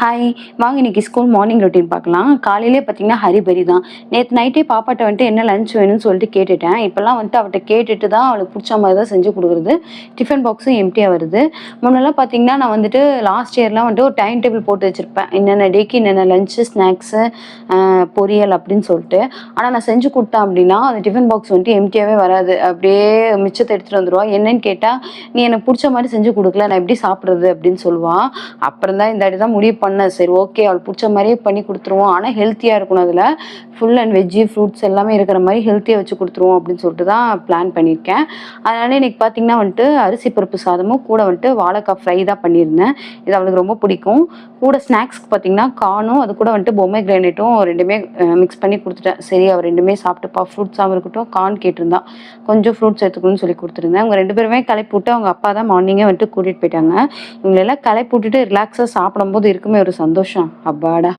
Hi வாங்க இன்னைக்கு school morning routine பார்க்கலாம். காலையிலே பார்த்தீங்கன்னா ஹரிபரி தான். நேற்று நைட்டே பாப்பாட்ட வந்துட்டு என்ன லஞ்ச் வேணும்னு சொல்லிட்டு கேட்டுட்டேன். இப்போல்லாம் வந்துட்டு அவட்ட கேட்டுட்டு தான் அவளுக்கு பிடிச்ச மாதிரி தான் செஞ்சு கொடுக்குறது. டிஃபன் பாக்ஸும் எம்டியாக வருது. முன்னெல்லாம் பார்த்தீங்கன்னா நான் வந்துட்டு லாஸ்ட் இயர்லாம் வந்துட்டு ஒரு டைம் டேபிள் போட்டு வச்சுருப்பேன். என்னென்ன டேக்கு என்னென்ன லஞ்சு ஸ்நாக்ஸு பொரியல் அப்படின்னு சொல்லிட்டு. ஆனால் நான் செஞ்சு கொடுத்தேன் அப்படின்னா அந்த டிஃபன் பாக்ஸ் வந்துட்டு எம்டியாகவே வராது. அப்படியே மிச்சத்தை எடுத்துகிட்டு வந்துடுவா. என்னன்னு கேட்டால் நீ எனக்கு பிடிச்ச மாதிரி செஞ்சு கொடுக்கல, நான் எப்படி சாப்பிட்றது அப்படின்னு சொல்லுவாள். அப்புறம் தான் இந்த தான் முடிவு பண்ணேன். சரி ஓகே, அவள் பிடிச்ச மாதிரியே பண்ணி கொடுத்துருவோம். ஆனால் ஹெல்த்தியாக இருக்கணும். அதில் ஃபுல் அண்ட் வெஜ்ஜி ஃப்ரூட்ஸ் எல்லாமே இருக்கிற மாதிரி ஹெல்த்தியாக வச்சு கொடுத்துருவோம் அப்படின்னு சொல்லிட்டு தான் பிளான் பண்ணியிருக்கேன். அதனால இன்னைக்கு பார்த்தீங்கன்னா வந்துட்டு அரிசி பருப்பு சாதமும் கூட வந்துட்டு வாழைக்காய் ஃப்ரை தான் பண்ணியிருந்தேன். இது அவளுக்கு ரொம்ப பிடிக்கும். கூட ஸ்நாக்ஸ்க்கு பார்த்தீங்கன்னா கார்னும் அது கூட வந்துட்டு பொம்மை கிரானைட்டும் ரெண்டுமே மிக்ஸ் பண்ணி கொடுத்துட்டேன். சரி அவள் ரெண்டுமே சாப்பிட்டுப்பா, ஃப்ரூட்ஸாகவும் இருக்கட்டும். கார்ன் கேட்டிருந்தா, கொஞ்சம் ஃப்ரூட்ஸ் எடுத்துக்கணும்னு சொல்லி கொடுத்துருந்தேன். அவங்க 2 பேருமே கிளப்பி விட்டு அவங்க அப்பா தான் மார்னிங்கே வந்துட்டு கூட்டிகிட்டு போயிட்டாங்க. இவங்களெல்லாம் கிளப்பி விட்டுட்டு ரிலாக்ஸாக சாப்பிடும்போது இருக்குமே ஒரு சந்தோஷம், அப்பாடா.